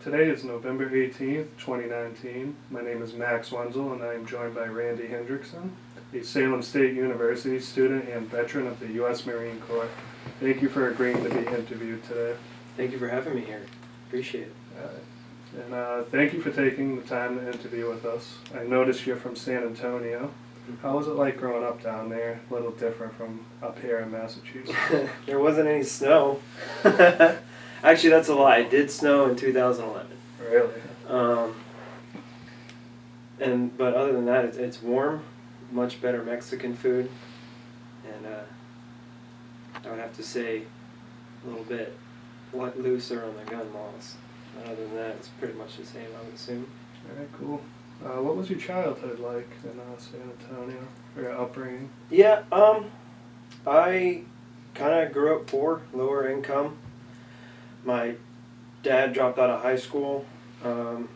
Today is November 18th, 2019. My name is Max Wenzel, and I am joined by Randy Hendrickson, a Salem State University student and veteran of the U.S. Marine Corps. Thank you for agreeing to be interviewed today. Thank you for having me here. Appreciate it. Thank you for taking the time to interview with us. I noticed you're from San Antonio. How was it like growing up down there? A little different from up here in Massachusetts. There wasn't any snow. Actually, that's a lie. It did snow in 2011. Really? But other than that, it's warm. Much better Mexican food, and I would have to say a little bit looser on the gun laws. Other than that, it's pretty much the same, I would assume. All right, cool. What was your childhood like in San Antonio, or your upbringing? Yeah, I kind of grew up poor, lower income. My dad dropped out of high school, to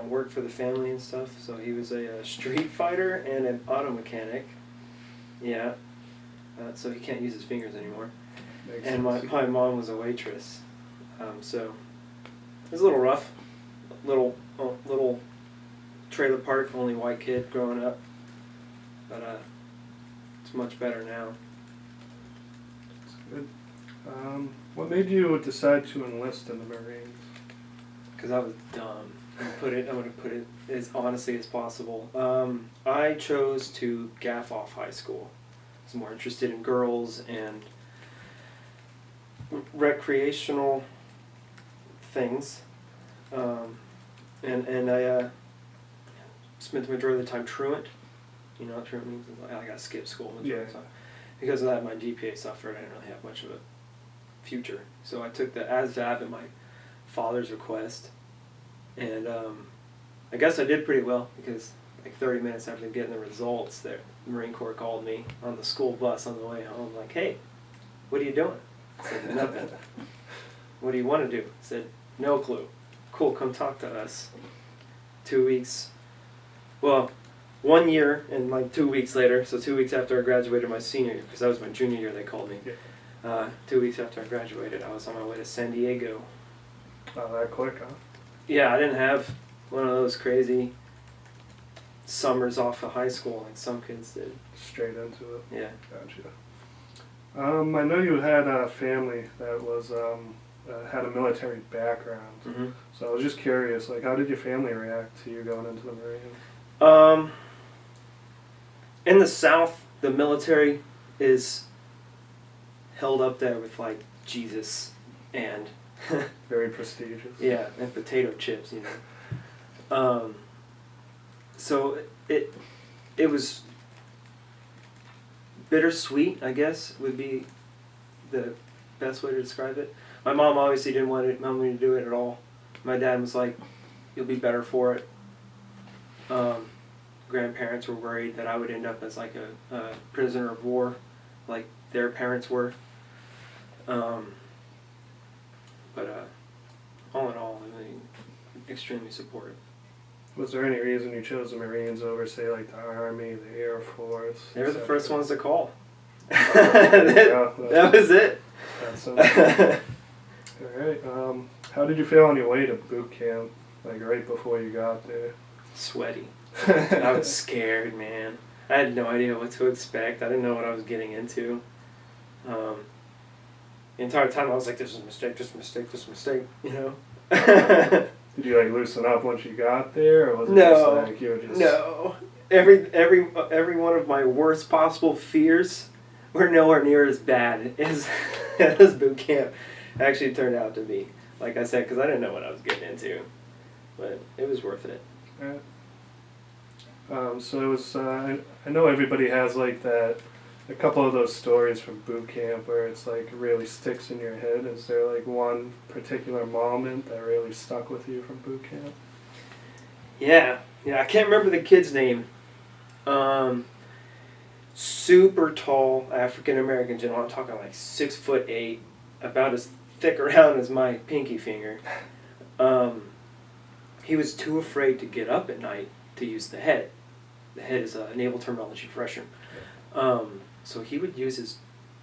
work for the family and stuff. So he was a street fighter and an auto mechanic. Yeah, so he can't use his fingers anymore. And my mom was a waitress. So it was a little rough. Little trailer park, only white kid growing up. But it's much better now. That's good. What made you decide to enlist in the Marines? Because I was dumb. I'm going to put it as honestly as possible. I chose to gaff off high school. I was more interested in girls and recreational things. And I spent the majority of the time truant. You know what truant means? I got to skip school. Yeah. Because of that, my GPA suffered. I didn't really have much of a future. So I took the ASVAB at my father's request. And I guess I did pretty well because like 30 minutes after getting the results, the Marine Corps called me on the school bus on the way home. Like, hey, what are you doing? I said, nothing. What do you want to do? I said, no clue. Cool, come talk to us. 2 weeks. Well, 1 year and like 2 weeks later, so 2 weeks after I graduated my senior year, because that was my junior year they called me. Yeah. 2 weeks after I graduated, I was on my way to San Diego. Oh, that quick, huh? Yeah, I didn't have one of those crazy summers off of high school like some kids did. Straight into it. Yeah. Gotcha. I know you had a family that was had a military background. Mm-hmm. So I was just curious, like, how did your family react to you going into the Marines? In the South, the military is held up there with like Jesus and Very prestigious. yeah, and potato chips, you know. So it was bittersweet, I guess, would be the best way to describe it. My mom obviously didn't want me to do it at all. My dad was like, "You'll be better for it." Grandparents were worried that I would end up as like a prisoner of war, like their parents were. But all in all, I mean, extremely supportive. Was there any reason you chose the Marines over, say, like the Army, the Air Force? They were the first ones to call. That was it. That's so all right. How did you feel on your way to boot camp, like right before you got there? Sweaty. I was scared, man. I had no idea what to expect. I didn't know what I was getting into. The entire time I was like, this is a mistake, this is a mistake, this is a mistake, you know? Did you like loosen up once you got there, or was it No, just like you were just... No. Every one of my worst possible fears were nowhere near as bad as boot camp actually turned out to be. Like I said, because I didn't know what I was getting into. But it was worth it. Yeah. So it was, I know everybody has like that, a couple of those stories from boot camp where it's like really sticks in your head. Is there like one particular moment that really stuck with you from boot camp? Yeah, I can't remember the kid's name. Super tall African American gentleman. I'm talking like 6'8", about as thick around as my pinky finger. He was too afraid to get up at night to use the head. The head is a naval terminology for freshmen. So he would use his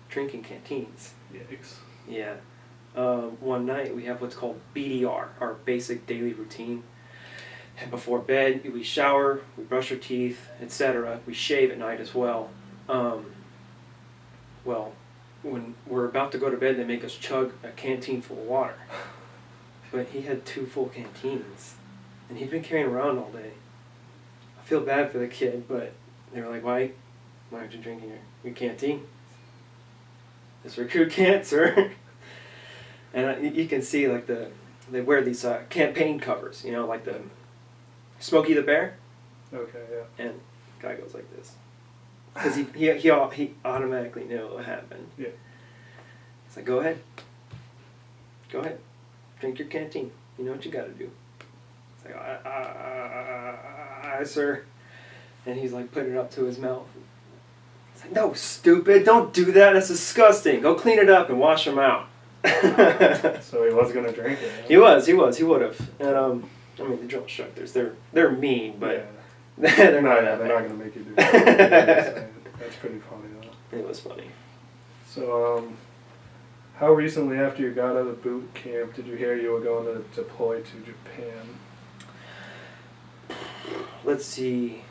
drinking canteens. Yikes. Yeah. one night we have what's called BDR, our basic daily routine. And before bed, we shower, we brush our teeth, etc. We shave at night as well. Well, when we're about to go to bed, they make us chug a canteen full of water. But he had 2 full canteens, and he'd been carrying around all day. I feel bad for the kid, but they were like, why aren't you drinking your canteen? This recruit can't, sir. And you can see, like, they wear these campaign covers, like the Smokey the Bear. Okay, yeah. And the guy goes like this. Because he automatically knew what happened. Yeah. He's like, go ahead. Go ahead. Drink your canteen. You know what you got to do. It's like, sir. And he's like putting it up to his mouth. It's like, no, stupid. Don't do that. That's disgusting. Go clean it up and wash them out. So he was going to drink it. Huh? He would have. And the drill instructors, they're mean, but yeah. they're not going to make you do that. That's pretty funny, though. It was funny. So, how recently after you got out of boot camp did you hear you were going to deploy to Japan? Let's see.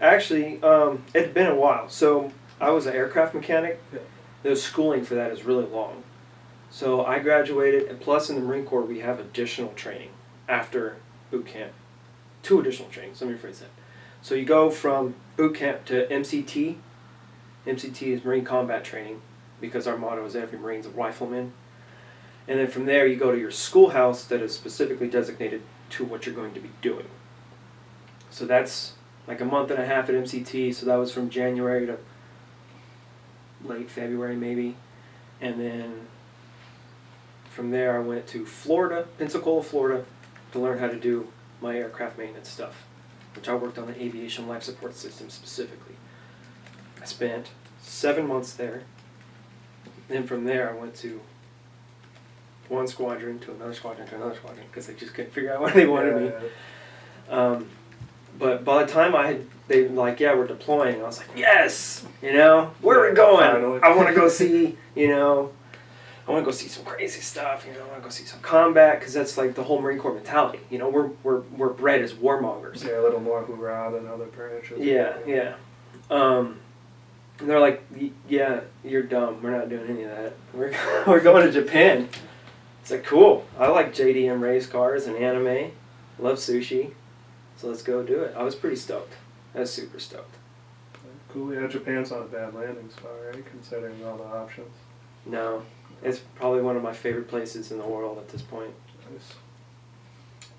Actually, it'd been a while. So I was an aircraft mechanic. Yeah. The schooling for that is really long. So I graduated, and plus in the Marine Corps we have additional training after boot camp. 2 additional trainings, let me rephrase that. So you go from boot camp to MCT. MCT is Marine Combat Training, because our motto is every Marine's a rifleman. And then from there you go to your schoolhouse that is specifically designated to what you're going to be doing. So that's like a month and a half at MCT, so that was from January to late February maybe. And then from there I went to Florida, Pensacola, Florida, to learn how to do my aircraft maintenance stuff, which I worked on the aviation life support system specifically. I spent 7 months there. Then from there I went to one squadron to another squadron to another squadron because I just couldn't figure out where they wanted me. But by the time they were like, yeah, we're deploying, I was like, yes, where are we going? Finally. I want to go see, I want to go see some crazy stuff, I want to go see some combat, because that's like the whole Marine Corps mentality. We're bred as warmongers. Yeah, a little more hoorah than other branches. Yeah. And they're like, yeah, you're dumb. We're not doing any of that. We're going to Japan. It's like, cool. I like JDM race cars and anime. Love sushi. So let's go do it. I was pretty stoked. I was super stoked. Cool. Yeah, Japan's not a bad landing spot, right? Considering all the options. No. It's probably one of my favorite places in the world at this point. Nice.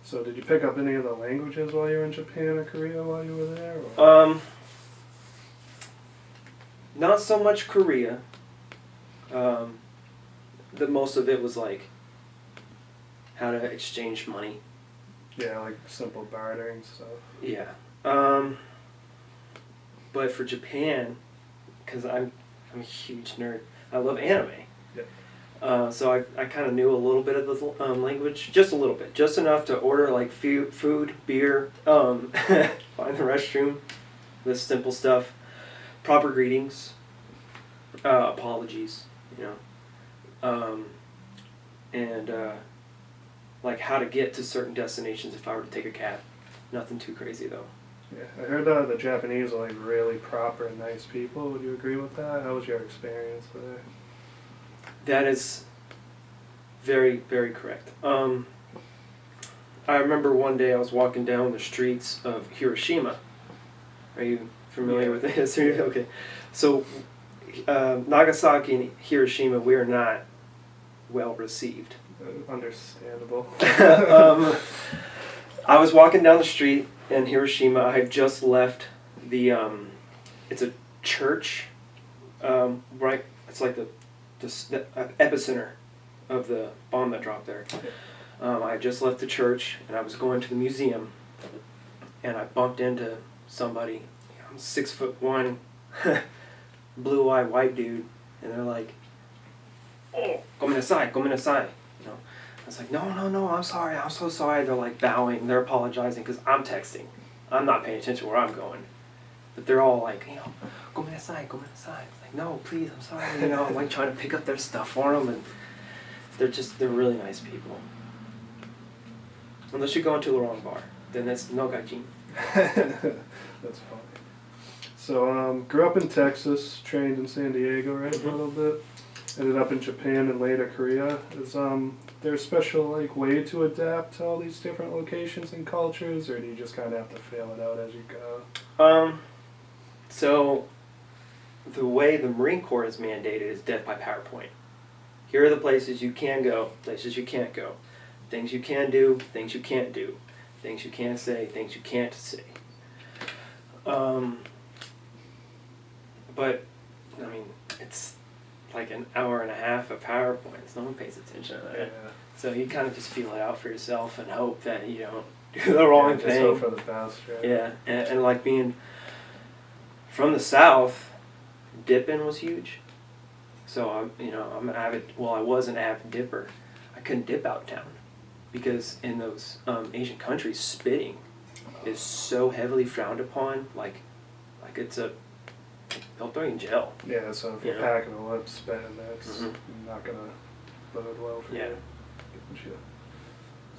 So did you pick up any of the languages while you were in Japan or Korea while you were there? Or? Not so much Korea. The most of it was like how to exchange money. Yeah, like simple bartering stuff. Yeah. But for Japan, because I'm a huge nerd, I love anime. Yeah. So I kind of knew a little bit of the language, just a little bit, just enough to order like food, beer, find the restroom, this simple stuff, proper greetings, apologies, and like how to get to certain destinations if I were to take a cab. Nothing too crazy though. Yeah, I heard the Japanese are like really proper and nice people. Would you agree with that? How was your experience there? That is very, very correct. I remember one day I was walking down the streets of Hiroshima. Are you familiar with the history? Okay. So, Nagasaki and Hiroshima, we are not well received. Understandable. I was walking down the street in Hiroshima. I had just left the, it's a church, right? It's like the epicenter of the bomb that dropped there. I had just left the church and I was going to the museum, and I bumped into somebody. I'm 6'1", blue-eyed white dude, and they're like, "Oh, gomenasai, gomenasai." I was like, "No, I'm sorry, I'm so sorry." They're like bowing, they're apologizing because I'm texting. I'm not paying attention where I'm going, but they're all like, gomenasai, gomenasai. It's like, no, please, I'm sorry. I'm like trying to pick up their stuff for them, they're really nice people. Unless you go into the wrong bar, then that's no gajin. That's funny. So, grew up in Texas, trained in San Diego, right, for a little bit. Ended up in Japan and later Korea. Is there a special like way to adapt to all these different locations and cultures, or do you just kind of have to feel it out as you go? So the way the Marine Corps is mandated is death by PowerPoint. Here are the places you can go, places you can't go, things you can do, things you can't do, things you can say, things you can't say. But I mean, it's like an hour and a half of PowerPoints. No one pays attention to that. Yeah. So you kind of just feel it out for yourself and hope that you don't do the wrong Just thing. hope for the best, right? Yeah, and like being from the South, dipping was huge. So I'm an avid. Well, I was an avid dipper. I couldn't dip out of town because in those Asian countries, spitting is so heavily frowned upon. Like it's a they'll throw you in jail. Yeah, so if you're Yeah. packing a lip spitting, that's not gonna bode well for Yeah. you. Gotcha.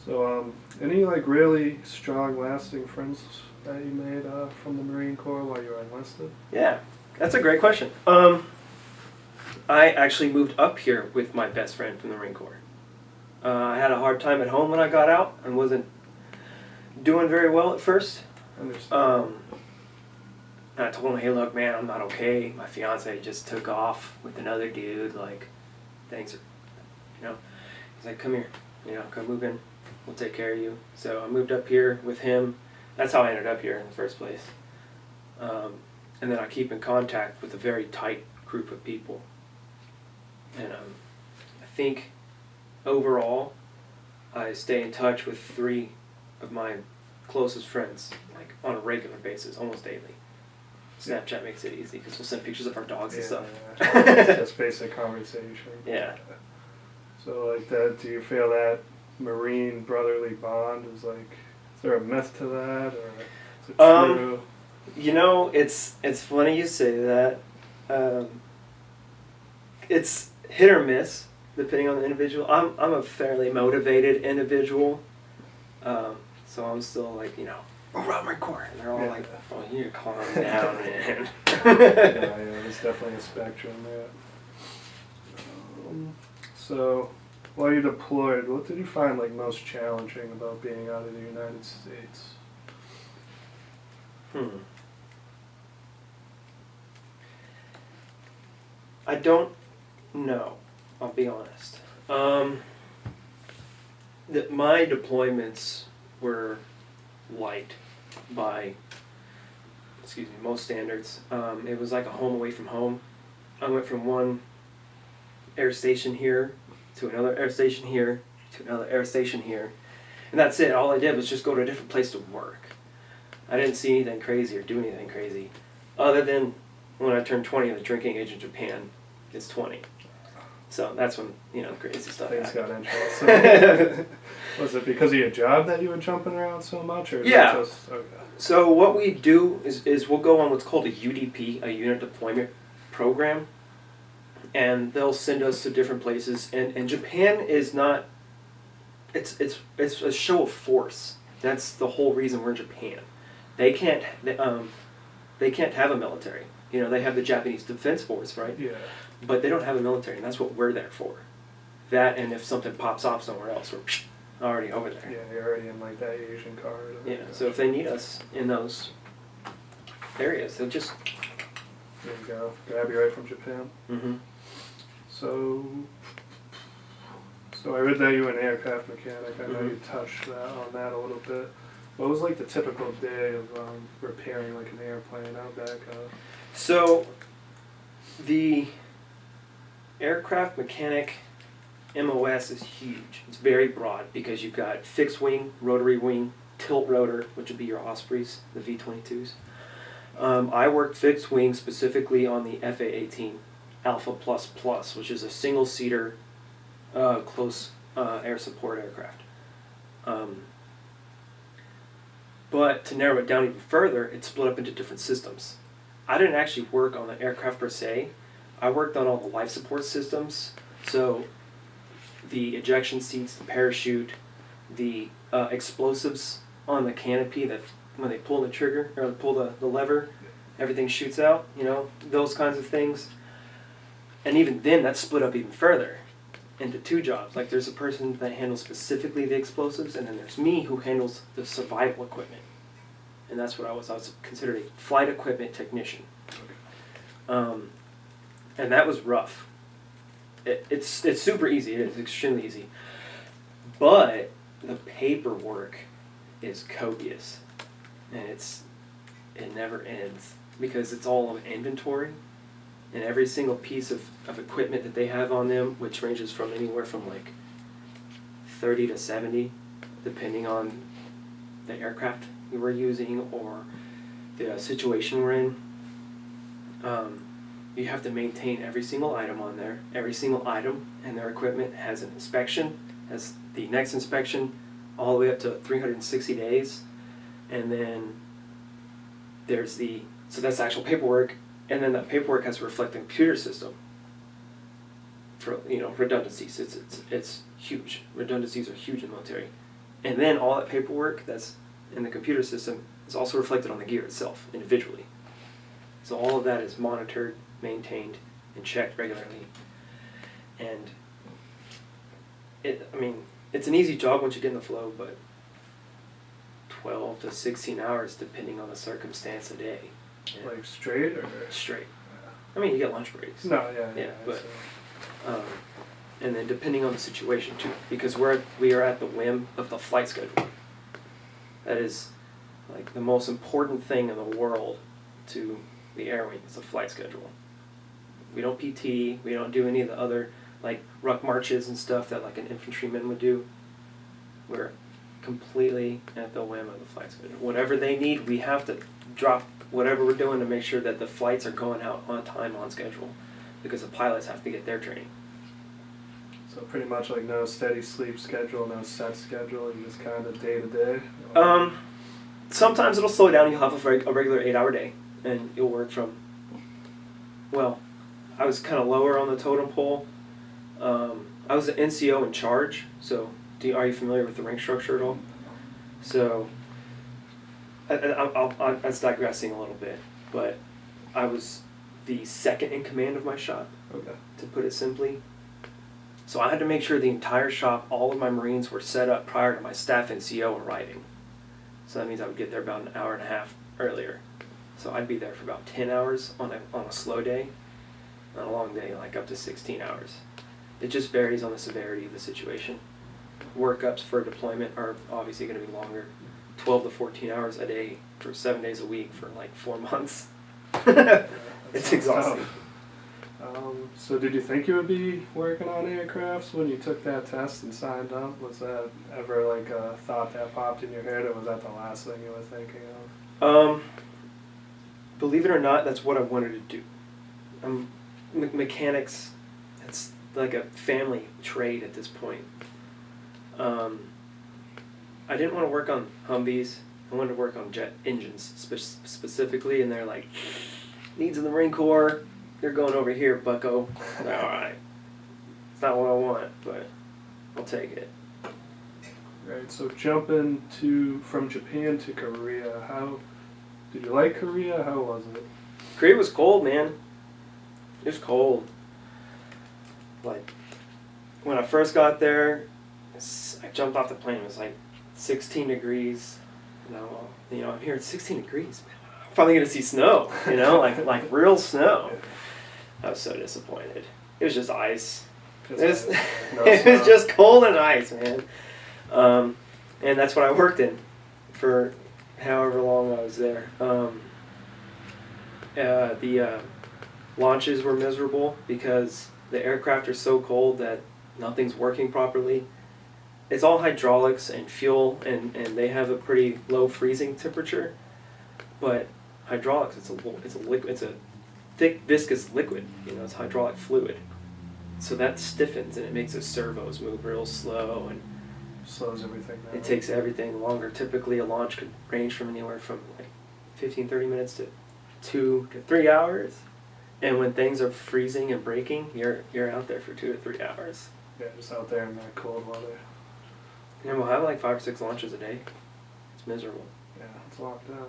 So, any like really strong, lasting friends that you made from the Marine Corps while you were enlisted? Yeah, that's a great question. I actually moved up here with my best friend from the Marine Corps. I had a hard time at home when I got out and wasn't doing very well at first. Understand. And I told him, hey, look, man, I'm not okay. My fiance just took off with another dude. Like, things are, He's like, come here. Come move in. We'll take care of you. So I moved up here with him. That's how I ended up here in the first place. And then I keep in contact with a very tight group of people. And I think overall, I stay in touch with 3 of my closest friends, like on a regular basis, almost daily. Snapchat makes it easy because we'll send pictures of our dogs and stuff. That's basic conversation. Yeah. So like that, do you feel that Marine brotherly bond is like, is there a myth to that, or is it true? It's funny you say that. It's hit or miss depending on the individual. I'm a fairly motivated individual, so I'm still like we're out my core, and they're all like, "Oh, you need to calm down, man." Yeah, there's definitely a spectrum there. So, while you deployed, what did you find like most challenging about being out of the United States? I don't know. I'll be honest. That my deployments were light by, most standards. It was like a home away from home. I went from one air station here to another air station here to another air station here, and that's it. All I did was just go to a different place to work. I didn't see anything crazy or do anything crazy, other than when I turned 20, the drinking age in Japan is 20. So that's when crazy stuff Things happened. got interesting. Was it because of your job that you were jumping around so much, or is Yeah. it just okay? So what we do is we'll go on what's called a UDP, a unit deployment program, and they'll send us to different places. And Japan is not. It's a show of force. That's the whole reason we're in Japan. They can't have a military. They have the Japanese Defense Force, right? Yeah. But they don't have a military, and that's what we're there for. That, and if something pops off somewhere else, we're already over there. Yeah, you're already in like that Asian corridor. Yeah, so if they need us in those areas, they'll just... There you go. Grab you right from Japan. Mm-hmm. So I read that you were an aircraft mechanic. I know Mhm. you touched on that a little bit. What was like the typical day of repairing like an airplane out back? So, the aircraft mechanic MOS is huge. It's very broad because you've got fixed wing, rotary wing, tilt rotor, which would be your Ospreys, the V-22s. I worked fixed wing specifically on the FA-18 Alpha Plus Plus, which is a single-seater close air support aircraft. But to narrow it down even further, it's split up into different systems. I didn't actually work on the aircraft per se. I worked on all the life support systems. So the ejection seats, the parachute, the explosives on the canopy that when they pull the trigger or pull the lever, everything shoots out, you know, those kinds of things. And even then, that's split up even further into two jobs. Like there's a person that handles specifically the explosives, and then there's me who handles the survival equipment. And that's what I was. I was considered a flight equipment technician. And that was rough. It's super easy. It is extremely easy. But the paperwork is copious. And it never ends. Because it's all of inventory. And every single piece of equipment that they have on them, which ranges from anywhere from like 30 to 70, depending on the aircraft you were using or the situation we're in. You have to maintain every single item on there. Every single item and their equipment has an inspection, has the next inspection all the way up to 360 days. And then there's so that's actual paperwork. And then that paperwork has to reflect the computer system for, you know, redundancies. It's huge. Redundancies are huge in the military. And then all that paperwork that's in the computer system is also reflected on the gear itself individually. So all of that is monitored, maintained, and checked regularly. And it's an easy job once you get in the flow, but 12 to 16 hours depending on the circumstance a day. Yeah. Like straight or? Straight. I mean, you get lunch breaks. No, yeah. But and then depending on the situation too, because we are at the whim of the flight schedule. That is like the most important thing in the world to the Air Wing is the flight schedule. We don't PT. We don't do any of the other like ruck marches and stuff that like an infantryman would do. We're completely at the whim of the flight schedule. Whatever they need, we have to drop whatever we're doing to make sure that the flights are going out on time, on schedule, because the pilots have to get their training. So pretty much like no steady sleep schedule, no set schedule, you just kind of day to day? Sometimes it'll slow down. You'll have a regular 8-hour day, and you'll work from, well, I was kind of lower on the totem pole. I was the NCO in charge, so are you familiar with the rank structure at all? So I was digressing a little bit, but I was the second in command of my shop, to put it simply. So I had to make sure the entire shop, all of my Marines were set up prior to my staff NCO arriving. So that means I would get there about an hour and a half earlier. So I'd be there for about 10 hours on a slow day, on a long day, like up to 16 hours. It just varies on the severity of the situation. Workups for deployment are obviously going to be longer, 12 to 14 hours a day for 7 days a week for like 4 months. It's exhausting. So did you think you would be working on aircrafts when you took that test and signed up? Was that ever like a thought that popped in your head, or was that the last thing you were thinking of? Believe it or not, that's what I wanted to do. Mechanics, it's like a family trade at this point. I didn't want to work on Humvees. I wanted to work on jet engines specifically, and they're like, needs in the Marine Corps, you're going over here, bucko. All right. It's not what I want, but I'll take it. Right, so jumping from Japan to Korea, how did you like Korea? How was it? Korea was cold, man. It was cold. Like, when I first got there, I jumped off the plane. It was like 16 degrees. And I'm here at 16 degrees. Man, I'm probably gonna see snow. Like real snow. I was so disappointed. It was just ice. It was just cold and ice, man. And that's what I worked in for however long I was there. The launches were miserable because the aircraft are so cold that nothing's working properly. It's all hydraulics and fuel, and they have a pretty low freezing temperature. But hydraulics, it's a liquid. It's a thick viscous liquid. It's hydraulic fluid. So that stiffens and it makes the servos move real slow, and slows everything down. It takes everything longer. Typically, a launch could range from anywhere from like 15-30 minutes to 2 to 3 hours. And when things are freezing and breaking, you're out there for 2 to 3 hours. Yeah, just out there in that cold weather. And we'll have like 5 or 6 lunches a day. It's miserable. Yeah, it's locked down.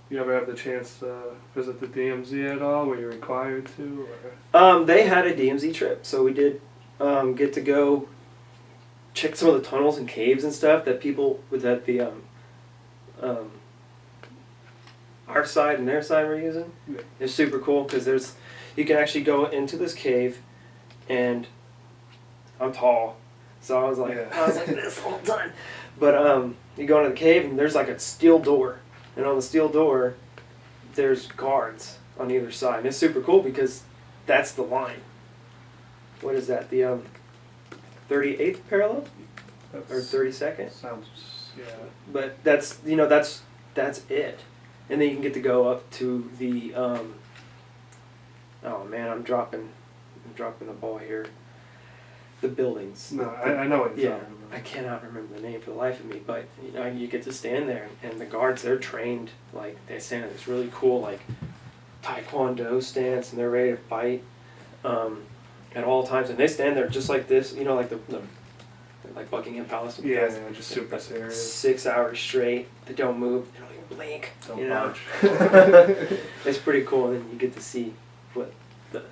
You ever have the chance to visit the DMZ at all? Were you required to? Or? They had a DMZ trip, so we did get to go check some of the tunnels and caves and stuff that people was at the our side and their side were using. Yeah. It's super cool because you can actually go into this cave, and I'm tall, so I was like this the whole time. But you go into the cave and there's like a steel door, and on the steel door there's guards on either side. And it's super cool because that's the line. What is that? The 38th parallel or 32nd? Sounds, yeah. But that's that's it. And then you can get to go up to the oh man, I'm dropping the ball here. The buildings. No, I know what you're talking about. I cannot remember the name for the life of me, but you get to stand there, and the guards, they're trained, like they stand in this really cool like taekwondo stance, and they're ready to fight at all times, and they stand there just like this, like the like Buckingham Palace. Yeah, just super like serious. 6 6 hours straight. They don't move. They don't even blink. Don't budge. It's pretty cool, and then you get to see what the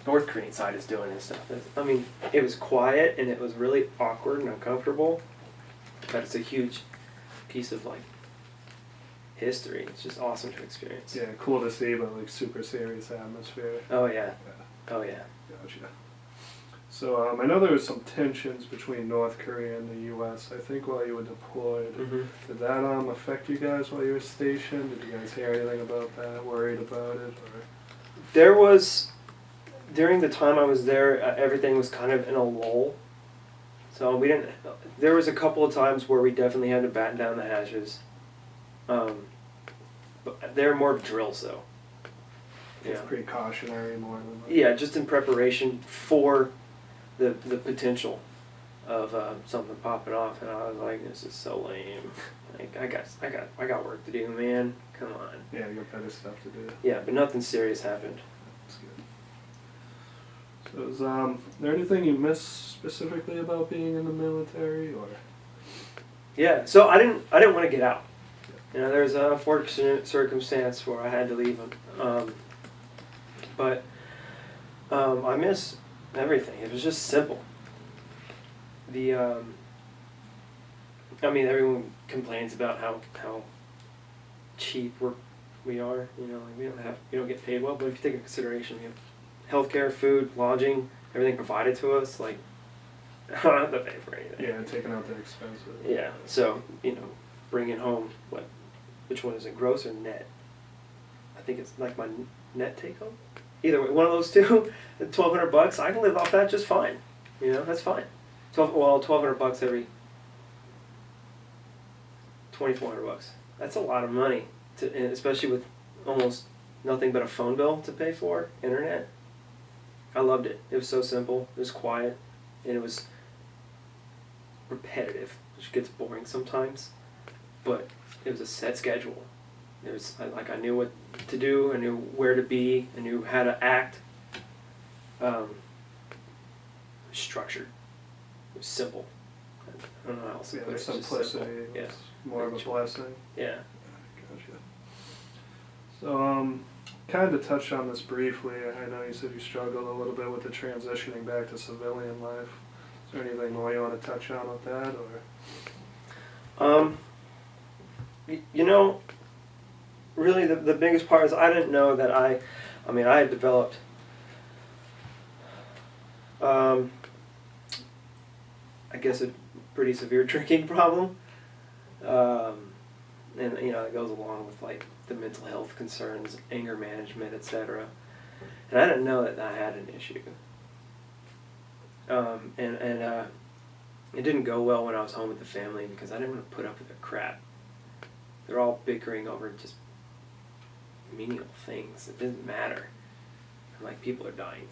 North Korean side is doing and stuff. I mean, it was quiet and it was really awkward and uncomfortable, but it's a huge piece of like history. It's just awesome to experience. Yeah, cool to see, but like super serious atmosphere. Oh yeah. Oh yeah. Gotcha. So I know there was some tensions between North Korea and the U.S. I think while you were deployed. Mm-hmm. Did that affect you guys while you were stationed? Did you guys hear anything about that? Worried about it? Or? There was, during the time I was there, everything was kind of in a lull. So we didn't. There was a couple of times where we definitely had to batten down the hatches. But they were more of drills though. It's pretty cautionary more than. Like, yeah, just in preparation for the potential of something popping off, and I was like, this is so lame. Like I got work to do, man. Come on. Yeah, you got better stuff to do. Yeah, but nothing serious happened. That's good. So is there anything you miss specifically about being in the military, or? Yeah, so I didn't want to get out. There's a unfortunate circumstance where I had to leave them. But I miss everything. It was just simple. Everyone complains about how cheap we are. Like we don't get paid well. But if you take into consideration, we have healthcare, food, lodging, everything provided to us. Like I don't have to pay for anything. Yeah, taking out the expenses. Yeah. So bringing home which one is it, gross or net? I think it's like my net take home. Either way, one of those two, $1,200. I can live off that just fine. That's fine. $1,200 every. $2,400. That's a lot of money, and especially with almost nothing but a phone bill to pay for, internet. I loved it. It was so simple. It was quiet, and it was repetitive, which gets boring sometimes. But it was a set schedule. I knew what to do. I knew where to be. I knew how to act. Structured. It was simple. I don't know how else to put it. The simplicity was more of a blessing. Yeah. Gotcha. So, kind of touched on this briefly. I know you said you struggled a little bit with the transitioning back to civilian life. Is there anything more you want to touch on with that, or? Really the biggest part is I didn't know that I had developed I guess a pretty severe drinking problem. And it goes along with like the mental health concerns, anger management, etc. And I didn't know that I had an issue. It didn't go well when I was home with the family because I didn't want to put up with their crap. They're all bickering over just menial things. It doesn't matter. And like people are dying.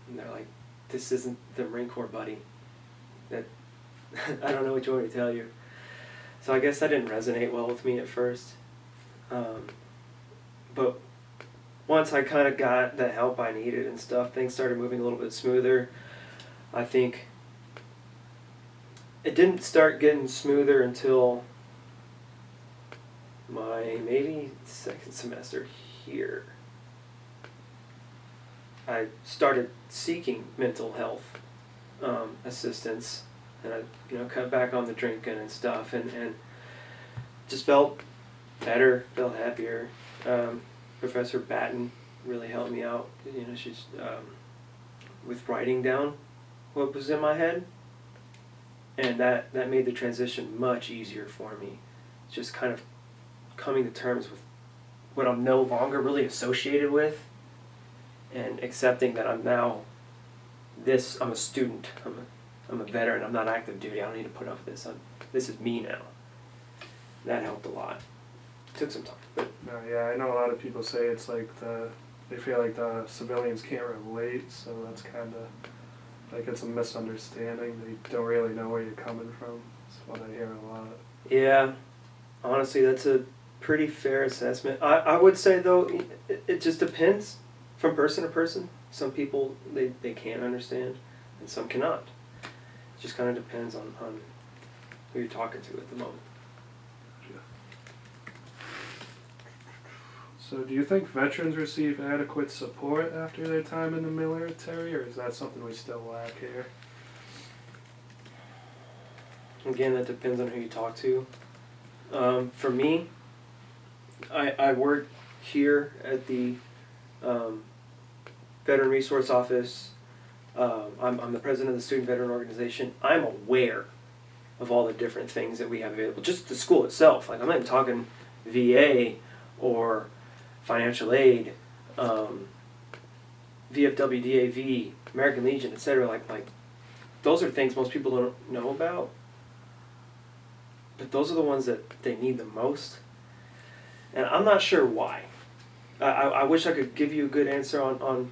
And they're like, this isn't the Marine Corps, buddy. That I don't know what you want me to tell you. So I guess that didn't resonate well with me at first. But once I kind of got the help I needed and stuff, things started moving a little bit smoother. I think it didn't start getting smoother until my maybe second semester here. I started seeking mental health assistance, and I cut back on the drinking and stuff, and just felt better, felt happier. Professor Batten really helped me out. She's with writing down what was in my head, and that made the transition much easier for me. Just kind of coming to terms with what I'm no longer really associated with, and accepting that I'm now this. I'm a student. I'm a veteran. I'm not active duty. I don't need to put up with this. This is me now. That helped a lot. Took some time, but No, yeah, I know a lot of people say it's like they feel like the civilians can't relate, so that's kind of like it's a misunderstanding. They don't really know where you're coming from. That's what I hear a lot. yeah, honestly, that's a pretty fair assessment. I would say though, it just depends from person to person. Some people they can understand, and some cannot. It just kind of depends on who you're talking to at the moment. So do you think veterans receive adequate support after their time in the military, or is that something we still lack here? Again, that depends on who you talk to. For me, I work here at the Veteran Resource Office. I'm the president of the Student Veteran Organization. I'm aware of all the different things that we have available. Just the school itself. Like, I'm not even talking VA or financial aid, VFW, DAV, American Legion, etc. Like those are things most people don't know about, but those are the ones that they need the most. And I'm not sure why. I wish I could give you a good answer on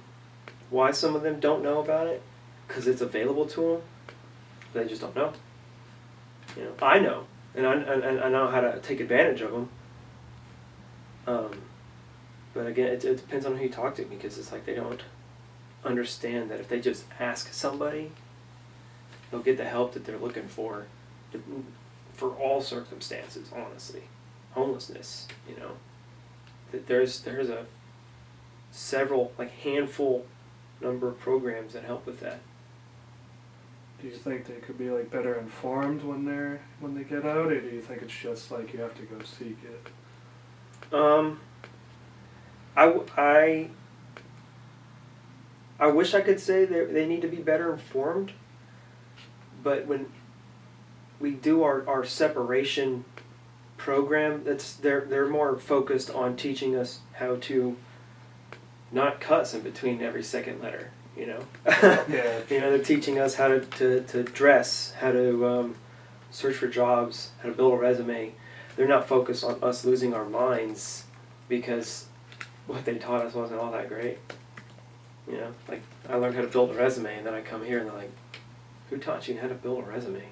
why some of them don't know about it, because it's available to them. They just don't know. I know, and I know how to take advantage of them. But again, it depends on who you talk to, because it's like they don't understand that if they just ask somebody, they'll get the help that they're looking for all circumstances, honestly. Homelessness, that there's a several, handful number of programs that help with that. Do you think they could be better informed when they get out, or do you think it's just you have to go seek it? I wish I could say they need to be better informed, but when we do our separation program, they're more focused on teaching us how to not cuss in between every second letter. Yeah. They're teaching us how to dress, how to search for jobs, how to build a resume. They're not focused on us losing our minds because what they taught us wasn't all that great. I learned how to build a resume, and then I come here and they're like, who taught you how to build a resume?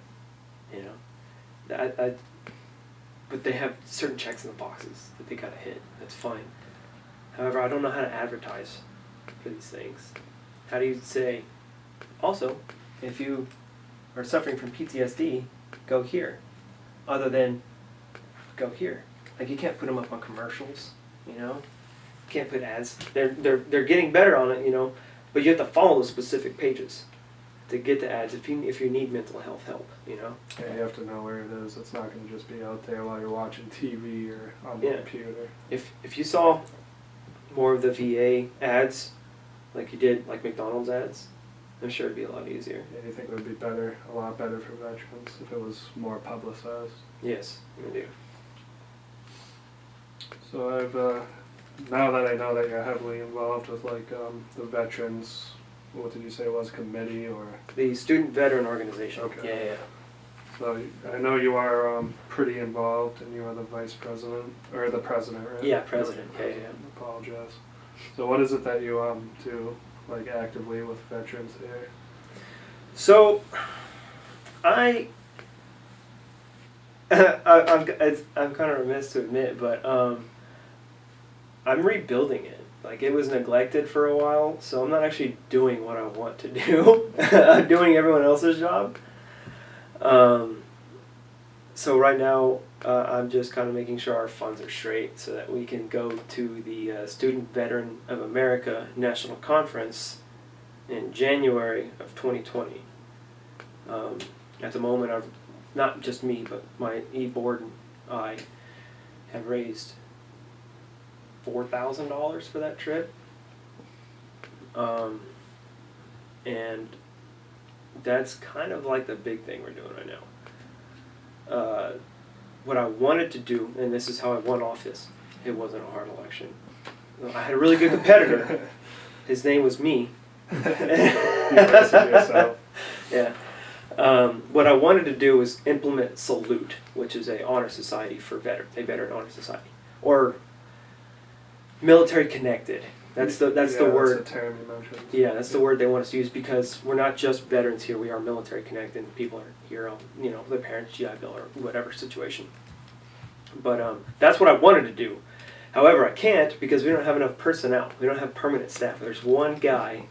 But they have certain checks in the boxes that they gotta hit. That's fine. However, I don't know how to advertise for these things. How do you say, also, if you are suffering from PTSD, go here, other than go here? You can't put them up on commercials, You can't put ads. They're getting better on it, but you have to follow the specific pages to get the ads if you need mental health help, Yeah, you have to know where it is. It's not going to just be out there while you're watching TV or on the computer. If you saw more of the VA ads, like you did, like McDonald's ads, I'm sure it'd be a lot easier. Yeah, you think it would be a lot better for veterans if it was more publicized? Yes, I do. So now that I know that you're heavily involved with the veterans, what did you say it was, committee or? The Student Veteran Organization. Okay. Yeah. So I know you are pretty involved, and you are the vice president, or the president, right? Yeah, president. Yeah. I apologize. So what is it that you do actively with veterans here? So I'm kind of remiss to admit, but I'm rebuilding it. like it was neglected for a while, so I'm not actually doing what I want to do. I'm doing everyone else's job. So right now, I'm just kind of making sure our funds are straight so that we can go to the Student Veteran of America National Conference in January of 2020. At the moment, I've, not just me, but my e-board and I have raised $4,000 for that trip. And that's kind of like the big thing we're doing right now. What I wanted to do, and this is how I won office, it wasn't a hard election. I had a really good competitor. His name was me. You versus yourself. Yeah. What I wanted to do was implement Salute, which is a honor society for a veteran honor society, or military connected. That's the word. That's the term you mentioned. Yeah, that's the word they want us to use, because we're not just veterans here. We are military connected. People are here on, their parents' GI Bill or whatever situation. But that's what I wanted to do. However, I can't because we don't have enough personnel. We don't have permanent staff. There's one guy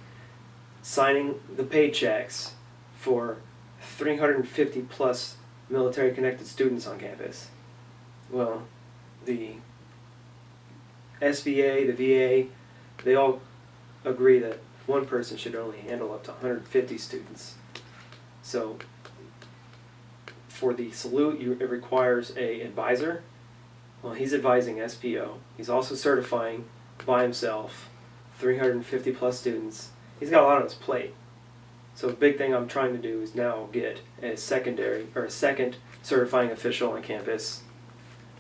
signing the paychecks for 350 plus military connected students on campus. Well, the SVA, the VA, they all agree that one person should only handle up to 150 students. So for the Salute, it requires an advisor. Well, he's advising SPO. He's also certifying by himself 350 plus students. He's got a lot on his plate. So the big thing I'm trying to do is now get a second certifying official on campus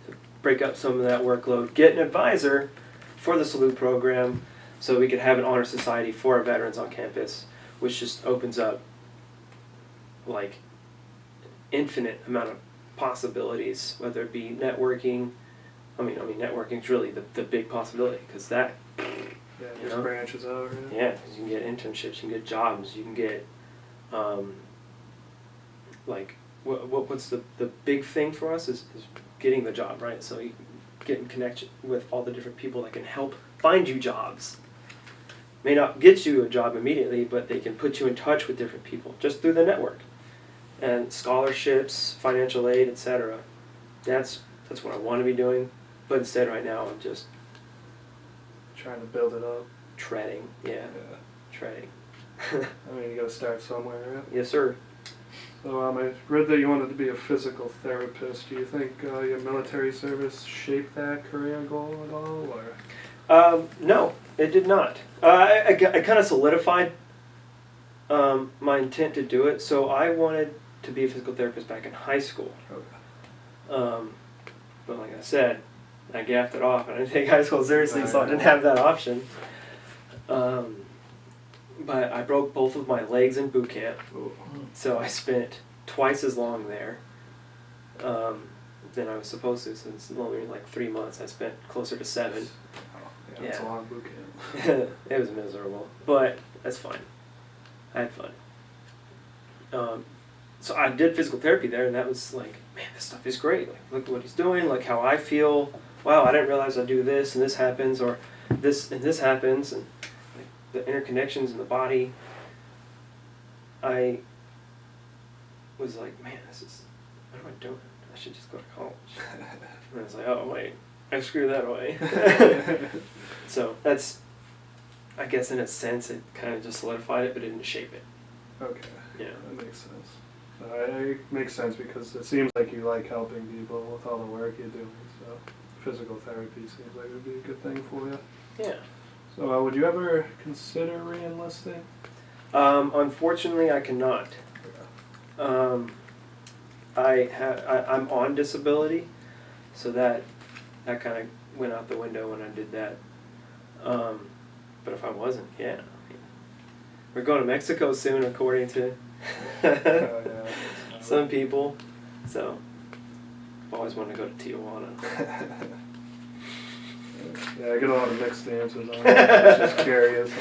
to break up some of that workload, get an advisor for the Salute program so we could have an honor society for our veterans on campus, which just opens up like infinite amount of possibilities, whether it be networking. I mean networking is really the big possibility, because that, Yeah, it just branches out, right? yeah, because you can get internships, you can get jobs, you can get, like, what's the big thing for us is getting the job, right? So you get in connection with all the different people that can help find you jobs. May not get you a job immediately, but they can put you in touch with different people just through the network. And scholarships, financial aid, etc. That's what I want to be doing, but instead right now I'm just Trying to build it up. treading. Yeah. Treading. I mean, you gotta start somewhere, right? Yes, sir. So I read that you wanted to be a physical therapist. Do you think your military service shaped that career goal at all, or? No, it did not. I kind of solidified my intent to do it. So I wanted to be a physical therapist back in high school. Okay. But like I said, I gaffed it off. I didn't take high school seriously, so I didn't have that option. But I broke both of my legs in boot camp, so I spent twice as long there than I was supposed to. Since it's only like 3 months, I spent closer to 7. Yeah, it's a long boot camp. It was miserable, but that's fine. I had fun. So I did physical therapy there, and that was like, man, this stuff is great. Like, look at what he's doing, like how I feel. Wow, I didn't realize I do this, and this happens, or this and this happens, and like, the interconnections in the body. I was like, man, what am I doing? I should just go to college. And I was like, oh wait, I screwed that away. So that's, I guess in a sense, it kind of just solidified it, but it didn't shape it. Okay. Yeah. That makes sense. It makes sense because it seems like you like helping people with all the work you're doing. So physical therapy seems like it would be a good thing for you. Yeah. So would you ever consider re-enlisting? Unfortunately, I cannot. I'm on disability, so that kind of went out the window when I did that. But if I wasn't, yeah. We're going to Mexico soon, according to some people. So, I've always wanted to go to Tijuana. Yeah, I get a lot of mixed answers on it. I'm just curious.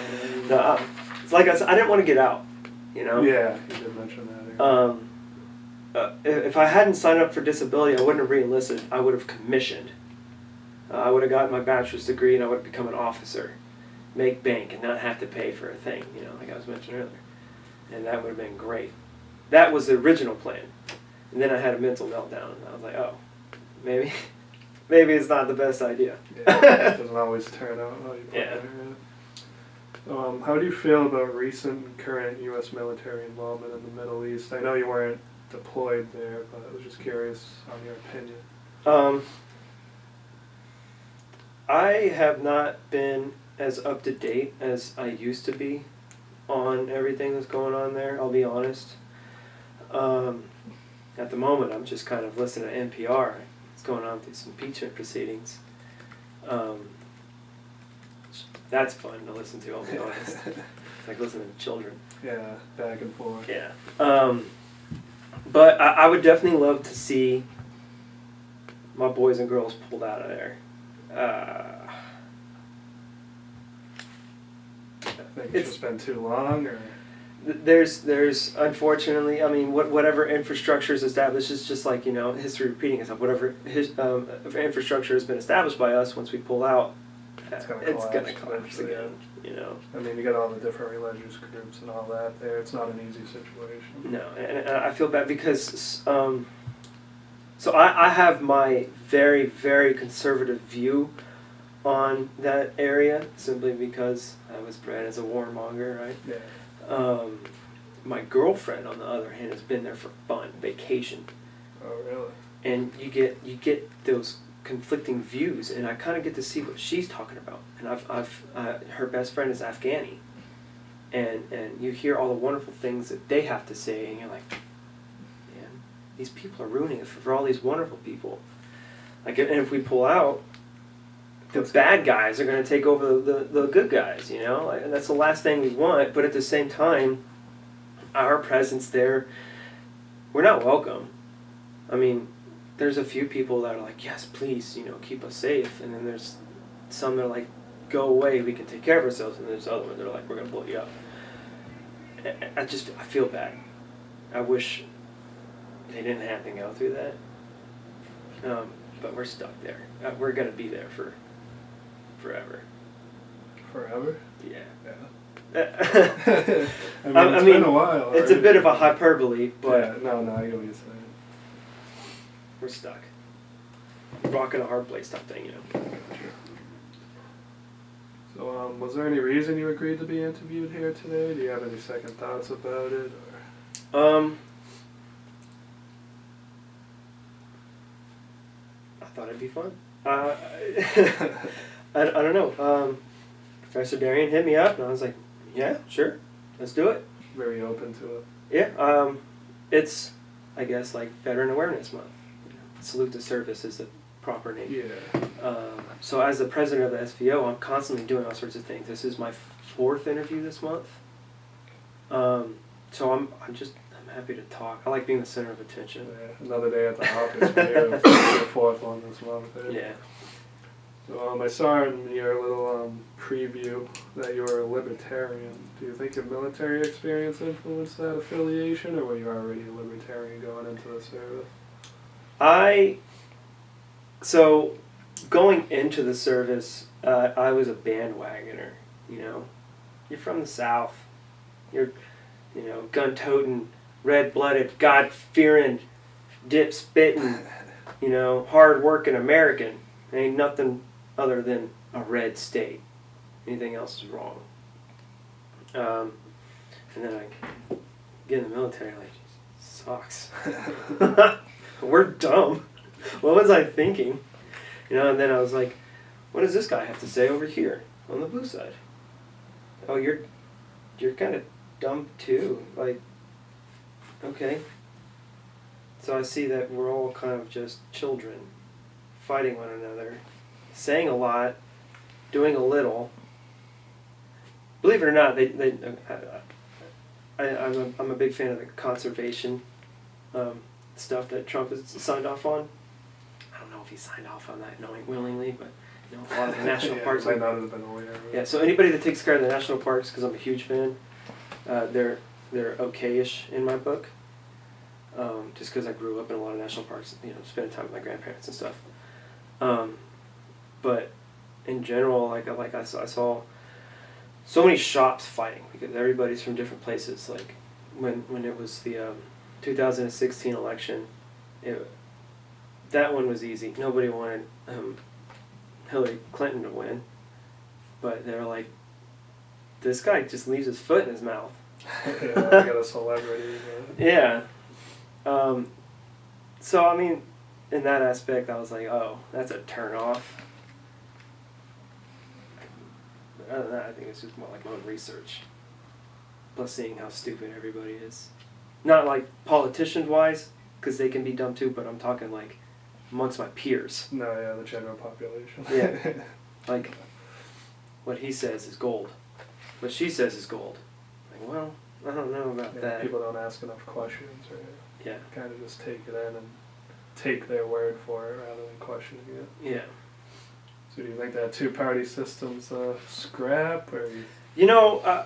No, it's like I said, I didn't want to get out, Yeah, you did mention that. If I hadn't signed up for disability, I wouldn't have re-enlisted. I would have commissioned. I would have gotten my bachelor's degree and I would have become an officer. make bank and not have to pay for a thing, you know, like I was mentioning earlier. And that would have been great. That was the original plan. And then I had a mental meltdown, and I was like, oh, maybe it's not the best idea. Yeah, it doesn't always turn out how you plan Yeah. it. How do you feel about recent and current U.S. military involvement in the Middle East? I know you weren't deployed there, but I was just curious on your opinion. I have not been as up to date as I used to be on everything that's going on there, I'll be honest. At the moment, I'm just kind of listening to NPR. It's going on through some impeachment proceedings. That's fun to listen to, I'll be honest. It's like listening to children. Yeah, back and forth. Yeah. But I would definitely love to see my boys and girls pulled out of there. I think it's just been too long, or There's unfortunately, I mean, whatever infrastructure is established, it's just like, you know, history repeating itself. Whatever infrastructure has been established by us, once we pull out, it's gonna collapse eventually, again. You know. I mean, you got all the different religious groups and all that there. It's not an easy situation. No, and I feel bad because so I have my very, very conservative view on that area simply because I was bred as a warmonger, right? Yeah. My girlfriend, on the other hand, has been there for fun, vacation, Oh, really? and you get those conflicting views, and I kind of get to see what she's talking about. And her best friend is Afghani, and you hear all the wonderful things that they have to say, and you're like, man, these people are ruining it for all these wonderful people. Like, and if we pull out, the bad guys are going to take over the good guys, you know? Like, and that's the last thing we want, but at the same time, our presence there, we're not welcome. I mean, there's a few people that are like, yes, please, you know, keep us safe. And then there's some that are like, go away, we can take care of ourselves. And there's other ones that are like, we're going to blow you up. I feel bad. I wish they didn't have to go through that. But we're stuck there. We're going to be there for forever. Forever? Yeah. Yeah. I mean, I it's mean, been a while. It's a right? bit of a hyperbole, but yeah, no, I get what you're saying. we're stuck. Rocking a hard place type thing, you know. So, was there any reason you agreed to be interviewed here today? Do you have any second thoughts about it? Or? I thought it'd be fun. I don't know. Professor Darian hit me up, and I was like, yeah, sure, let's do it. Very open to it. Yeah, it's, I guess, like Veteran Awareness Month. Salute to Service is the proper name. Yeah. So as the president of the SVO, I'm constantly doing all sorts of things. This is my 4th interview this month. So I'm happy to talk. I like being the center of attention. Yeah. Another day at the office for you. It's the 4th one this month. Yeah. So, I saw in your little preview that you were a libertarian. Do you think your military experience influenced that affiliation, or were you already a libertarian going into the service? So going into the service, I was a bandwagoner, you know. You're from the South. You're, you know, gun-toting, red-blooded, God-fearing, dip-spitting, you know, hard-working American. Ain't nothing other than a red state. Anything else is wrong. And then I get in the military, like, sucks. We're dumb. What was I thinking? You know, and then I was like, what does this guy have to say over here on the blue side? Oh, you're kind of dumb too. Like, okay. So I see that we're all kind of just children fighting one another, saying a lot, doing a little. Believe it or not, I'm a big fan of the conservation stuff that Trump has signed off on. I don't know if he signed off on that willingly, but you know, a lot of the national parks. Might not have been aware. Yeah, so anybody that takes care of the national parks, because I'm a huge fan, they're okay-ish in my book. Just because I grew up in a lot of national parks, you know, spending time with my grandparents and stuff. But in general, I saw so many shops fighting because everybody's from different places. Like when it was the 2016 election, that one was easy. Nobody wanted Hillary Clinton to win, but they're like, this guy just leaves his foot in his mouth. Yeah, we got a celebrity. But... Yeah. So I mean, in that aspect, I was like, oh, that's a turn off. Other than that, I think it's just more like my own research. Plus seeing how stupid everybody is. Not like politicians-wise, because they can be dumb too, but I'm talking like amongst my peers. No, yeah, the general population. Yeah. Like, what he says is gold. What she says is gold. Like, well, I don't know about that. People don't ask enough questions, right? Yeah. Kind of just take it in and take their word for it rather than questioning it. Yeah. So do you think that two-party system's scrap, or? You know,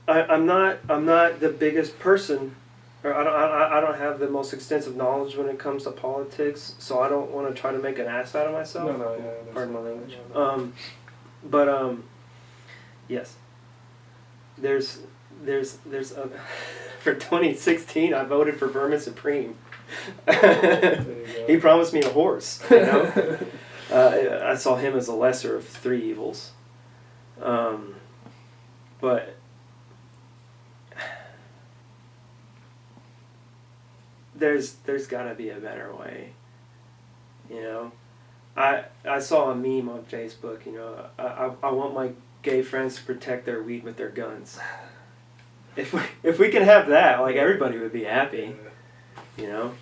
I'm not the biggest person, or I don't have the most extensive knowledge when it comes to politics, so I don't want to try to make an ass out of myself. No, yeah. Pardon my language. No. But yes, there's a for 2016 I voted for Vermin Supreme. He promised me a horse, you know. I saw him as the lesser of three evils. But there's got to be a better way, you know. I saw a meme on Facebook, you know. I want my gay friends to protect their weed with their guns. If we can have that, like, everybody would be happy, you know.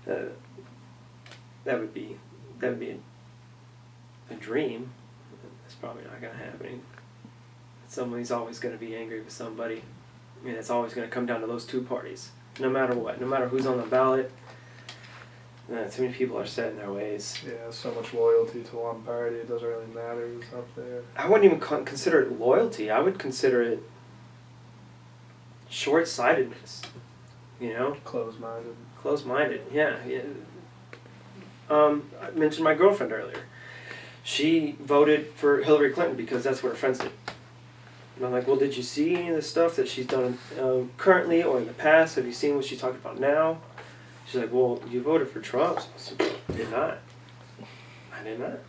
That would be a dream. It's probably not going to happen. Somebody's always going to be angry with somebody, and it's always going to come down to those two parties, no matter what, no matter who's on the ballot. Too many people are set in their ways. Yeah, so much loyalty to one party, it doesn't really matter who's up there. I wouldn't even consider it loyalty. I would consider it short-sightedness, you know? Closed-minded. Closed-minded, yeah. I mentioned my girlfriend earlier. She voted for Hillary Clinton because that's what her friends did. And I'm like, well, did you see any of the stuff that she's done currently or in the past? Have you seen what she's talking about now? She's like, well, you voted for Trump. So I said, I did not. I did not.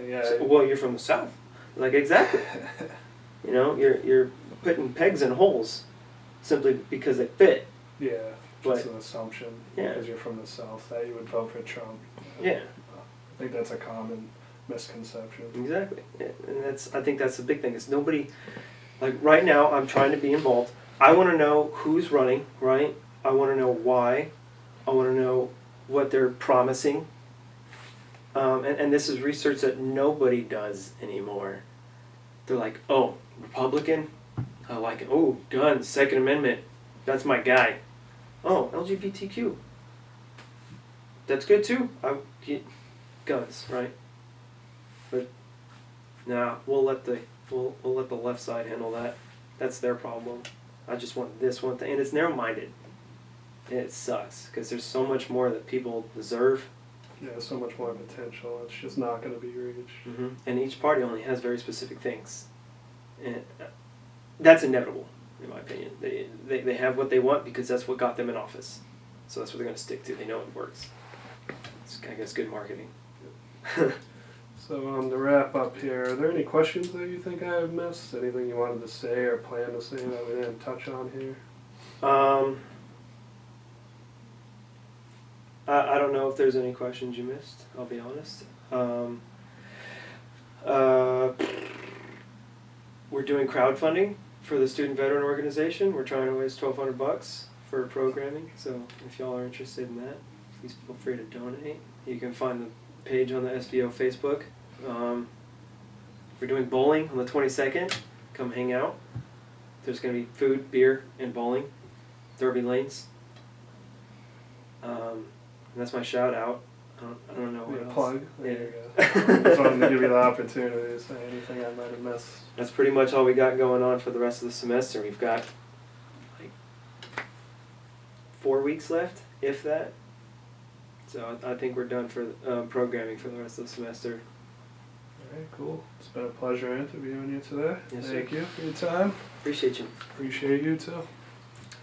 Yeah. Said, well, you're from the South. I'm like, exactly. You know, you're putting pegs in holes simply because they fit. Yeah, But, it's an assumption, yeah. because you're from the South, that you would vote for Trump. Yeah. I think that's a common misconception. Exactly. Yeah. And I think that's the big thing. Is nobody, like right now, I'm trying to be involved. I want to know who's running, right? I want to know why. I want to know what they're promising. And this is research that nobody does anymore. They're like, oh, Republican? I like it. Oh, guns, Second Amendment. That's my guy. Oh, LGBTQ. That's good too. Guns, right? But nah, we'll let the left side handle that. That's their problem. I just want this one thing, and it's narrow-minded. And it sucks because there's so much more that people deserve. Yeah, so much more potential. It's just not going to be reached. Mm-hmm. And each party only has very specific things, and that's inevitable, in my opinion. They have what they want because that's what got them in office, so that's what they're going to stick to. They know it works. It's, I guess, good marketing. So to wrap up here, are there any questions that you think I have missed? Anything you wanted to say or plan to say that we didn't touch on here? I don't know if there's any questions you missed, I'll be honest. We're doing crowdfunding for the Student Veteran Organization. We're trying to raise $1,200 for programming, so if y'all are interested in that, please feel free to donate. You can find the page on the SVO Facebook. We're doing bowling on the 22nd. Come hang out. There's going to be food, beer, and bowling. Derby lanes. And that's my shout out. I don't know what else. Plug? There Yeah. you go. Just wanted to give you the opportunity to say anything I might have missed. That's pretty much all we got going on for the rest of the semester. We've got like 4 weeks left, if that. So I think we're done for programming for the rest of the semester. Alright, cool. It's been a pleasure interviewing you today. Yes, Thank sir. you for your time. Appreciate you. Appreciate you too.